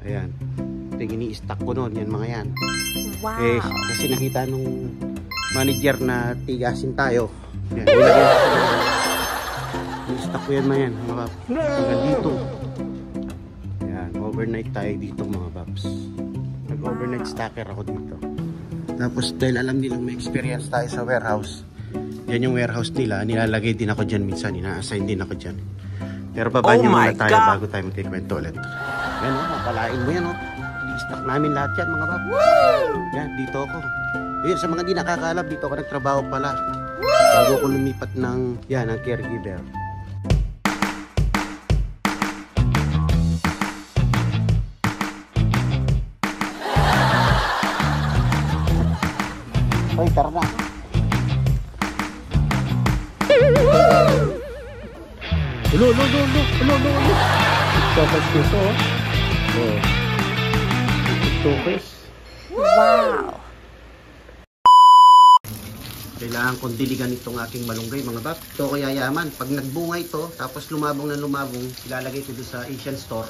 Ayan. Ito yung ini-stack ko noon. Yan mga yan. Wow. Kasi nakita nung manager na tigasin tayo. Yan. Nilagyan ko sa ini-stack ko yan mga yan. Mga paps. Hanggang dito. Yan. Overnight tayo dito mga paps. Nag-overnight stacker ako dito. Tapos dahil alam nilang may experience tayo sa warehouse. Yan yung warehouse nila. Nilalagay din ako dyan minsan. Ina-assign din ako dyan. Pero babanyo muna tayo bago tayo magkikwento ulit. Yan o, mapalain mo yan o. I-stack namin lahat yan mga bab. Yan, dito ako. Yun, sa mga di nakakaalap, dito ako nagtrabaho pala. Bago ko lumipat ng, yan, ng caregiver. Hoy, tara na. Ulo. Focus dito, oh. Focus. Wow. Kailangan kong diligan itong aking malunggay, mga bab. Ito ko yayaman. Pag nagbunga ito, tapos lumabong na lumabong, ilalagay ko doon sa Asian store.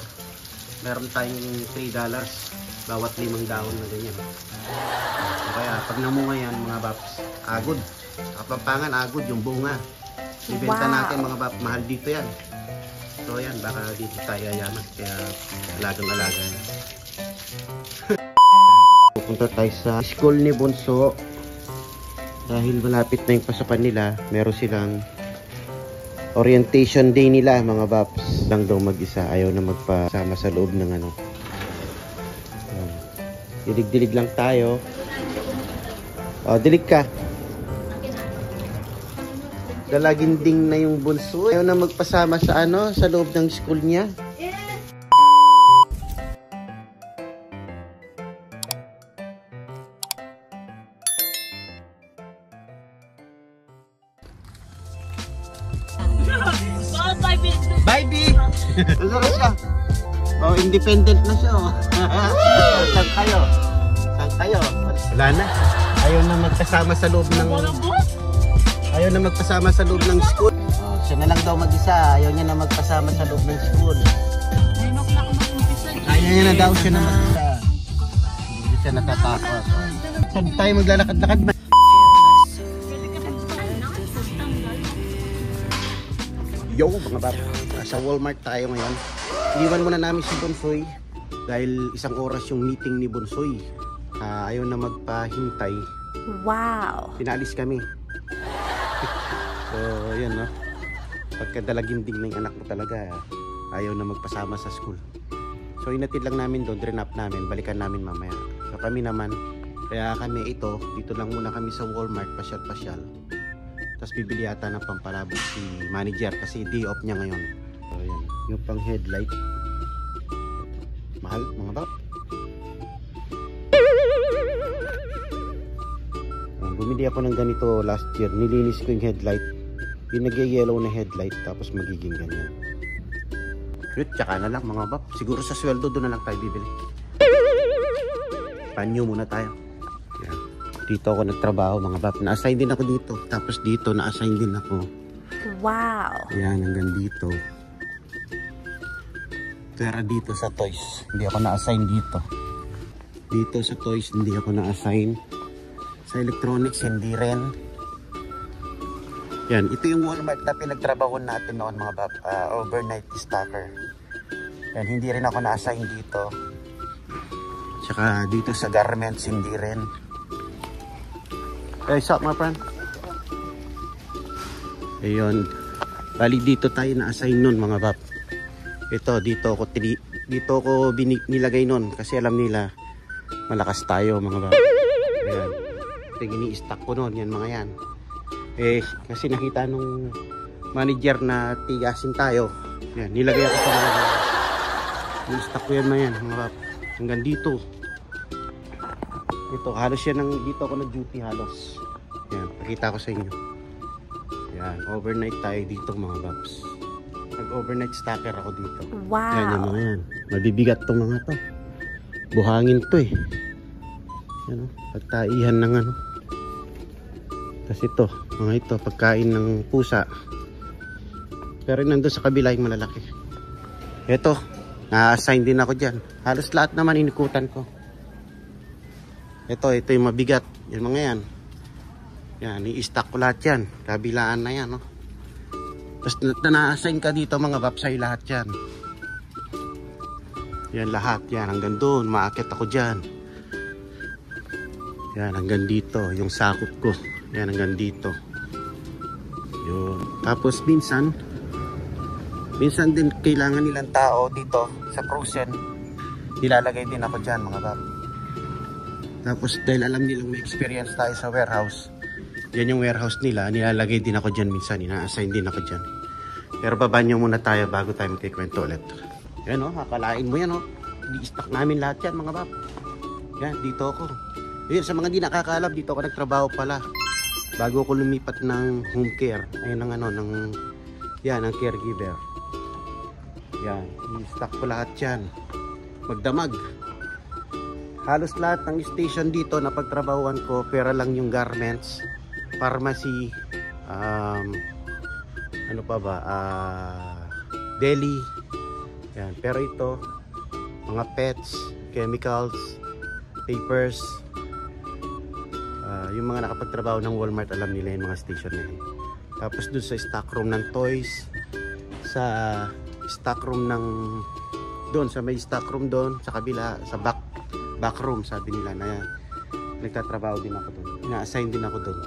Meron tayong $3 bawat 5 dahon na ganyan. Kaya pag namunga yan, mga babs, agod. Kapampangan, agod yung bunga. Ibenta natin mga bab, mahal dito yan. So yan, baka dito tayo yayaman. Kaya alagang-alaga yan. Pupunta tayo sa school ni Bunso. Dahil malapit na yung pasapan nila, meron silang orientation day nila mga babs. Lang daw mag-isa, ayaw na magpasama sa loob ng ano. Dilig-dilig lang tayo. O, dilig ka. Dalaginding na yung Bunso. Ayaw na magpasama sa ano, sa loob ng school niya. Bye, B! Ano na siya? Oh, independent na siya, oh. Saan kayo? Saan kayo? Wala na. Ayaw na magkasama sa loob ng... Ayaw na magpasama sa loob ng school. Oh, siya na lang daw mag-isa. Ayaw niya na magpasama sa loob ng school. Ayaw niya na daw siya na mag-isa. Hindi siya natatakot. Saan tayo maglalakad-lakad ba? Yo mga bab, sa Walmart tayo ngayon. Iniwan muna namin si Bunsoy dahil 1 oras yung meeting ni Bunsoy. Ayaw na magpahintay. Wow. Pinalis kami. So yun no. Pagkadalaginding na yung anak mo talaga, ayaw na magpasama sa school. So inatid lang namin doon, drain up namin, balikan namin mamaya. So kami naman, kaya kami dito lang muna kami sa Walmart, pasyal-pasyal. Tapos bibili yata ng pampalabog si manager kasi day off niya ngayon. So yan, yung pang headlight. Mahal mga bab. Bumili ako ng ganito last year. Nilinis ko yung headlight. Yung nag-yellow na headlight tapos magiging ganyan. Yun, tsaka na lang mga bab. Siguro sa sweldo doon na lang tayo bibili. Panyo muna tayo. Yan. Dito ako nagtrabaho mga bab. Na-assign din ako dito. Tapos dito na-assign din ako. Wow. Yan, hanggang dito. Pero dito sa toys, hindi ako na-assign dito. Dito sa toys, hindi ako na-assign. Sa electronics, hindi rin. Yan, ito yung Walmart na pinagtrabaho natin noon mga bab. Overnight stacker. Yan, hindi rin ako na-assign dito. Tsaka dito sa garments, hindi rin. Hey, what's up my friend? Ayun. Bali dito tayo na-assign nun mga bab. Ito, dito ko nilagay nun. Kasi alam nila, malakas tayo mga bab. Ayan. Ito yung ini-stack ko nun. Yan mga yan. Kasi nakita nung manager na tigasin tayo. Yan, nilagay ako sa mga bab. Ini-stack ko yan mga yan mga bab. Hanggang dito. Ito, halos yan dito ako nag-duty halos. Yan, pakita ko sa inyo. Yan, overnight tayo dito mga babs. Nag-overnight stacker ako dito. Wow. Yan yung mga yan. Mabibigat tong mga to. Buhangin to eh. Yan o, pagtaihan ng ano. Tapos ito, mga ito, pagkain ng pusa. Pero nandun sa kabila yung malalaki. Ito, Na-assign din ako dyan. Halos lahat naman inikutan ko. Ito yung mabigat. Yan mga yan. Yan, i-stack ko lahat yan. Kabilaan na yan, no? Tapos na-assign ka dito mga paps, ay lahat yan. Yan lahat, yan. Hanggang doon, maakit ako dyan. Yan, hanggang dito. Yung sakop ko. Yan, hanggang dito. Yun. Tapos minsan din kailangan nilang tao dito sa frozen. Nilalagay din ako dyan mga bab. Tapos dahil alam nilang may experience tayo sa warehouse, yan yung warehouse nila, nilalagay din ako dyan minsan. Ina-assign din ako dyan. Pero babanyo muna tayo bago tayo magkikwento ulit. Yan o, kakalain mo yan o. I-stack namin lahat yan mga bab. Yan, dito ako. Yun, sa mga di nakakaalam, dito ako nagtrabaho pala. Bago ako lumipat ng home care. Ayun ang ano, yan, ang caregiver. Yan, i-stack ko lahat yan. Magdamag. Halos lahat ng station dito na pagtrabahuan ko, pera lang yung garments, pharmacy, ano pa ba, deli. Yan, pero ito, mga pets, chemicals, papers, yung mga nakapagtrabaho ng Walmart, alam nila yung mga station na yun. Tapos dun sa stock room ng toys, sa stock room ng doon, sa may stock room doon, sa kabila, sa back room, sabi nila na yan. Nagtatrabaho din ako doon. Ina-assign din ako doon.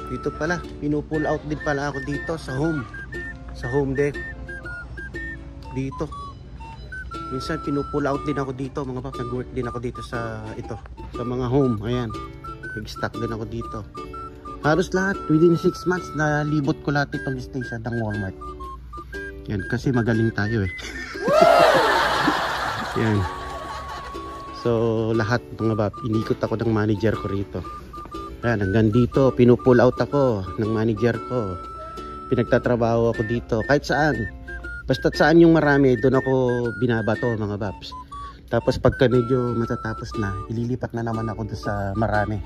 Dito pala, pinupull out din pala ako dito sa home deck. Dito. Minsan pinupull out din ako dito, mga pap, nag-work din ako dito sa sa mga home. Ayan. Nag-stock din ako dito. Halos lahat, within 6 months, nalibot ko lahat itong station ng Walmart. Yan, kasi magaling tayo eh. Yan. So, lahat mga bab, inikot ako ng manager ko rito. Yan, hanggang dito, pinupull out ako ng manager ko. Pinagtatrabaho ako dito, kahit saan. Basta saan yung marami, doon ako binabato mga babs. Tapos pagka medyo matatapos na, ililipat na naman ako doon sa marami.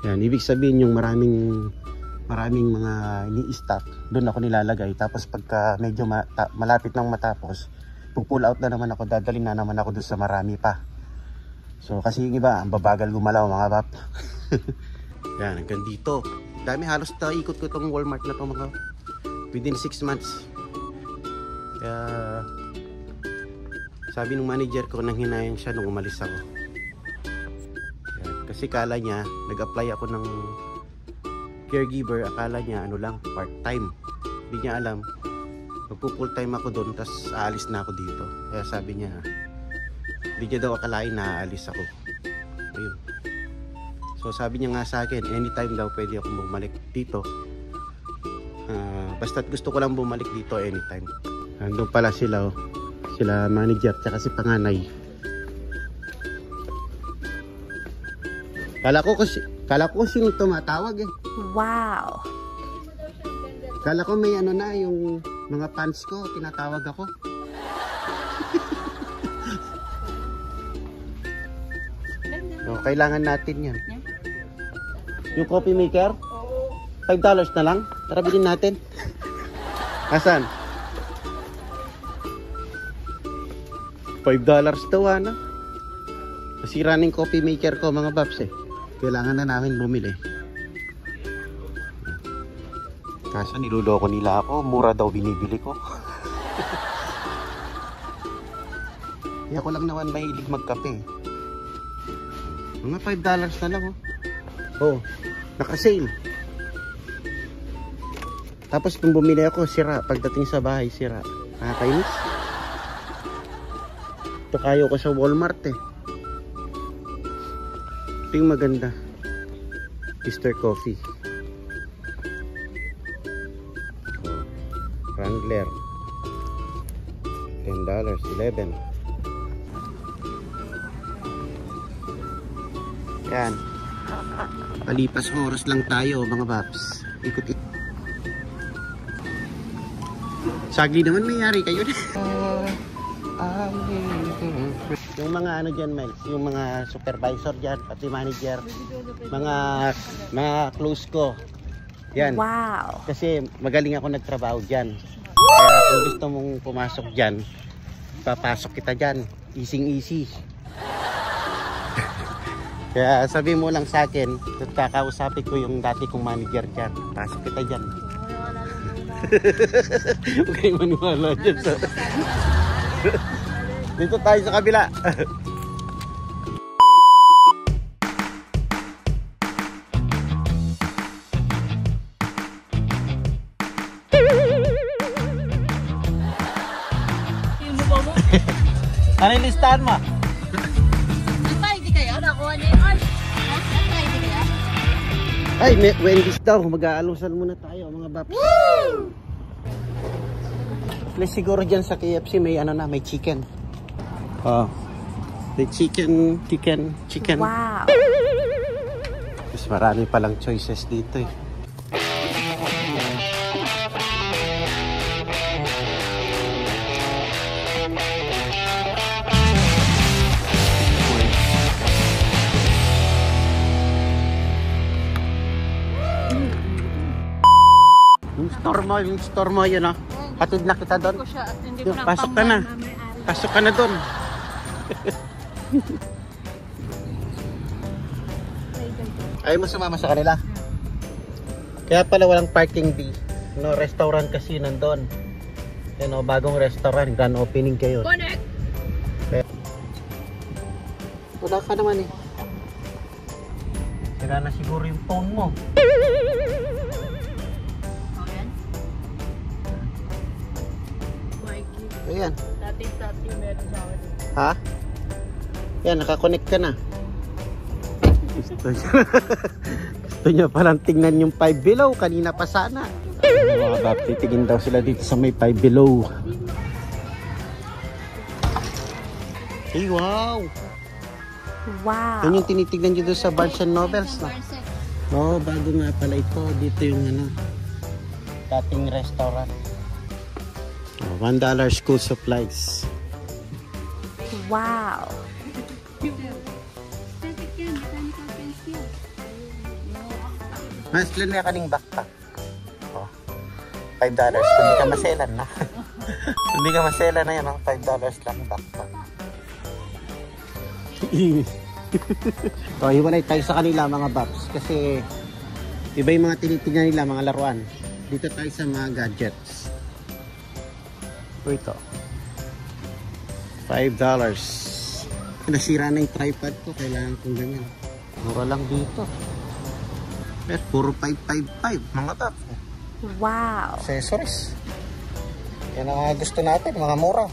Yan, ibig sabihin yung maraming mga ini-stack, doon ako nilalagay. Tapos pagka medyo malapit nang matapos, pull out na naman ako, dadalhin na naman ako doon sa marami pa. So kasi yung iba, ang babagal gumalaw mga bab. Yan, hanggang dito. Dami, halos ikot ko itong Walmart na to mga within 6 months. Kaya sabi ng manager ko, nang hinayang siya nung umalis ako. Yan, kasi kala niya, nag-apply ako ng caregiver, akala niya ano lang, part-time. Hindi niya alam, magpo-full time ako doon, tapos aalis na ako dito. Kaya sabi niya, hindi niya daw akalain na aalis ako. Ayun. So sabi niya nga sa akin, anytime daw pwede ako bumalik dito. Basta't gusto ko lang bumalik dito anytime. Nandun pala sila, sila manager, tsaka si panganay. Kala ko sino tumatawag eh. Wow. Kala ko may ano na, yung mga fans ko, tinatawag ako. So, kailangan natin yan. Yung coffee maker? $5 na lang? Tara bilhin natin. Asan? $5 daw na. Masira na yung coffee maker ko mga babs eh. Kailangan na namin bumili. Kasi niluloko nila ako, mura daw binibili ko. Kaya ko lang naman mahilig magkape. Mga $5 na lang oh. Oh, naka-sale. Tapos nung bumili ako, sira. Pagdating sa bahay, sira. Nakakainis. Ito kayo ko sa Walmart eh. Ito yung maganda. Mr. Coffee. Wrangler. $10, 11. Yan. Palipas oras lang tayo mga babs. Ikot. Sagli naman mayari kayo. Yung mga ano dyan, Miles, yung mga supervisor dyan, pati manager, mga close ko. Yan. Wow. Kasi magaling ako nagtrabaho dyan. Kaya kung gusto mong pumasok dyan, Ipapasok kita dyan. Easy. Kaya sabi mo lang sa akin, kakausapin ko yung dati kong manager dyan. Pasok kita dyan. Huwag kayo maniwala dyan. Dito tayo sa kabila. Ano yung listahan mo? Hindi kayo? Nakuha niyo yun? Hindi kayo? Ay, Wendy's daw. Mag-aalusan muna tayo mga baps. Plus siguro dyan sa KFC may ano na, may chicken. Oh. May chicken. Wow. Mas marami palang choices dito eh. Yung store mo yun oh. Hatid na kita doon. Pasok ka na. Pasok ka na doon. Ayaw mo sumama sa kanila? Kaya pala walang parking fee. No, restaurant kasi nandun. Yan o, bagong restaurant. Grand opening kayo. Connect! Wala ka naman eh. Sira na siguro yung phone mo. Ayan. Dati meron sa akin. Ha? Yan, nakakonect ka na. Gusto niya palang tingnan yung 5 below. Kanina pa sana. Mga bab, titigin daw sila dito sa may 5 below. Hey, wow! Wow. Yan yung tinitignan nyo doon sa Barnes & Nobles. Oo, bago nga pala ito. Dito yung ano, dating restaurant. $1 school supplies. Wow. Mas lalo na kaning backpack. Oh, $5. Kung di ka maselan na. Kung di ka maselan na yan, oh, $5 lang backpack. So, hiwalay tayo sa kanila mga babs. Kasi iba yung mga tinitignan nila, mga laruan. Dito tayo sa mga gadgets. Ito $5. Nasira na yung tripod ko, kailangan kong ganyan. Mura lang dito. Puro 555 mga tap. Wow. Accessories. Yan ang mga gusto natin, mga mura.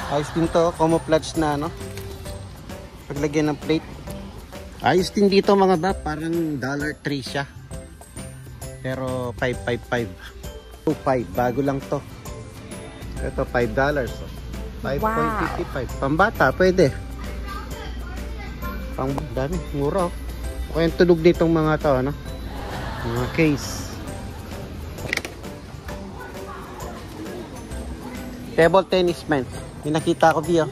Ayos din to, camouflage na no. Paglagyan ng plate. Ayos din dito mga bab, parang $3 siya. Pero 555. 5 bago lang to. Ito $5. 5.55. Pambata pwede. Pang dami, mura. Okay yung tulog nitong mga to, ano? Mga case. Table tennis man. May nakita ko diyo.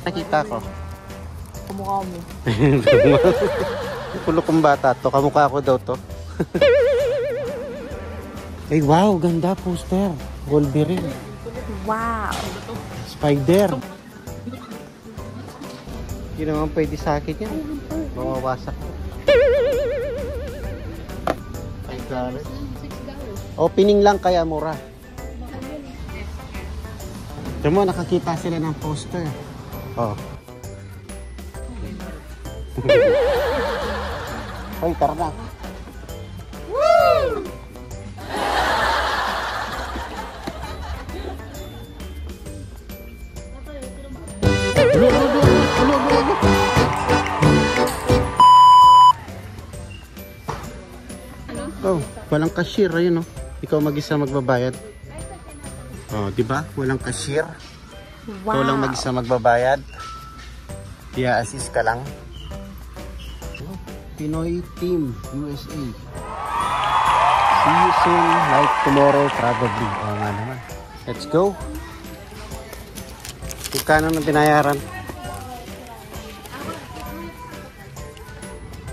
Nakita ko. Kamukha mo. Pulo kong bata to. Kamukha ko daw to. Ay wow, ganda poster. Wolverine. Wow. Spider. Hindi naman pwede sa akin yan. Mawawasak. $5. Opening lang kaya mura. Diyan mo, nakakita sila ng poster. Oh. Hoy, tara na. Oh, walang cashier, ayun oh. Ikaw mag-isa magbabayad. Oh, di ba? Walang cashier. Ikaw lang Wow. mag-isa magbabayad. I-assist ka lang. Oh, Pinoy Team USA. See you soon, like tomorrow probably. Oo nga naman. Let's go. Kano na binayaran?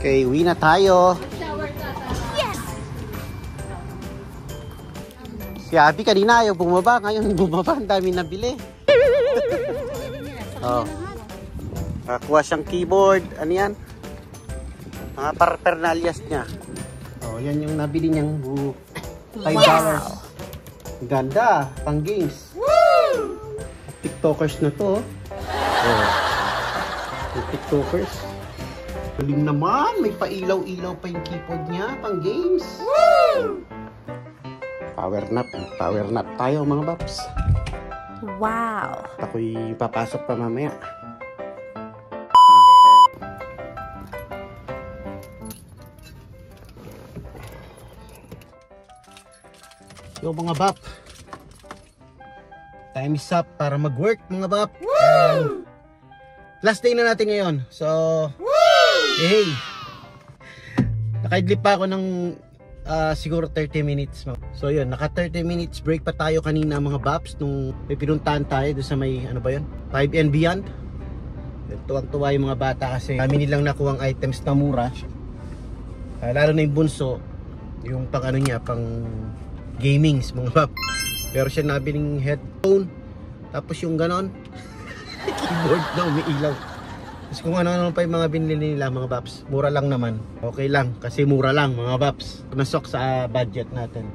Okay, uwi na tayo. Shower ka ta. Si Abby kanina ayaw bumaba. Ngayon bumaba. Ang dami nabili. Oh. Nakakuha siyang keyboard. Ano yan? Mga paraphernalyas niya. Oh, yan yung nabili niyang $5. Ganda. Pang games. TikTokers na to. Oh. Yung TikTokers. Galing naman. May pailaw-ilaw pa yung keyboard niya. Pang games. Power nap. Power nap tayo mga baps. Wow. Ako'y papasok pa mamaya. Yo mga bap. Time is up para mag-work mga bap. And last day na natin ngayon. So, hey. Nakaidlip pa ako ng siguro 30 minutes. So yun, naka 30 minutes break pa tayo kanina mga baps nung may pinuntahan tayo doon sa may ano ba yun? 5 and Beyond. Tuwang-tuwa yung mga bata kasi kami nilang nakuha ang items na mura. Lalo na yung bunso, yung pang ano niya, pang gamings mga bap. Pero siya nabiling headphone, tapos yung ganon keyboard na umiilaw. Tapos kung ano pa yung mga binili nila mga baps, mura lang naman. Okay lang, kasi mura lang mga baps. Masok sa budget natin.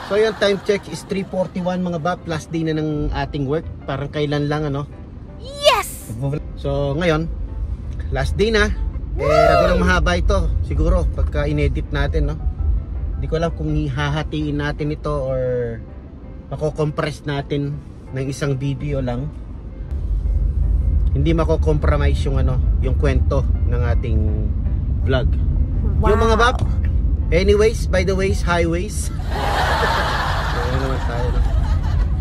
So yung time check is 3:41 mga bap. Last day na ng ating work. Parang kailan lang ano. Yes! So ngayon, last day na. Ito lang mahaba ito. Siguro pagka inedit natin no. Hindi ko alam kung hahatiin natin ito or mako-compress natin ng isang video lang. Hindi mako-compromise yung ano, yung kwento ng ating vlog. Wow. Yung mga bap. Anyways, by the ways, highways. Ayun naman tayo. No?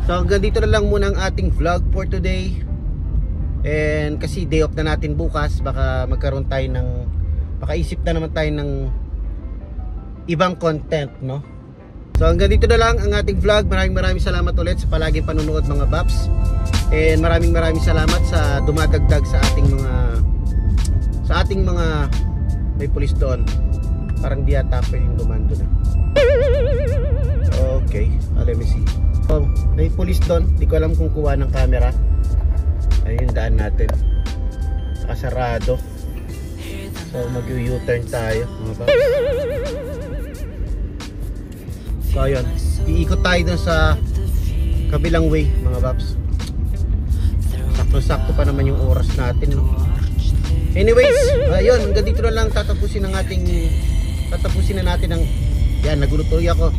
So hanggang dito na lang muna ang ating vlog for today. And kasi day off na natin bukas, baka magkaroon tayo ng, makaisip na naman tayo ng ibang content, no? So hanggang dito na lang ang ating vlog. Maraming salamat ulit sa palaging panunood mga baps. And maraming salamat sa dumadagdag sa ating mga may pulis doon. Parang di ata pa yung dumando na. Okay, let me see. So, may pulis doon. Di ko alam kung kuha ng camera. Ayun yung daan natin. Nakasarado. So mag-U-turn tayo mga baps. So ayun, iikot tayo dun sa kabilang way mga baps. Sakto-sakto pa naman yung oras natin no? Anyways, ayun, hanggang dito na lang tatapusin na natin ang yan, nagulutoy ako.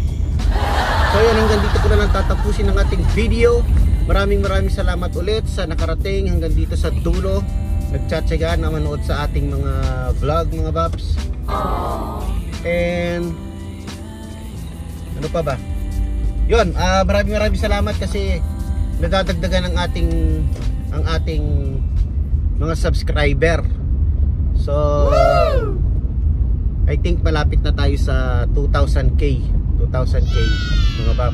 So ayun, hanggang dito ko na lang tatapusin ang ating video. Maraming salamat ulit sa nakarating hanggang dito sa dulo. Nagtsatsaga na manood sa ating mga vlog mga baps. And ano pa ba? Yun, maraming salamat kasi nadadagdagan ang ating mga subscriber. So I think malapit na tayo sa 2,000k mga bab.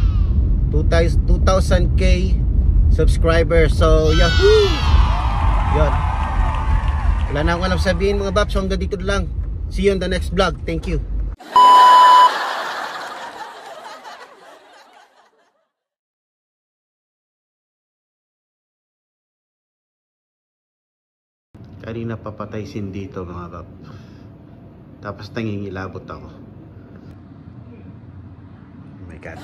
2,000k subscribers. So yahoo! Yun. Wala na akong alam sabihin mga bab. So hanggang dito na lang. See you on the next vlog. Thank you. Kanina papatay sin dito mga bab. Tapos nangingilabot ako. Oh my God.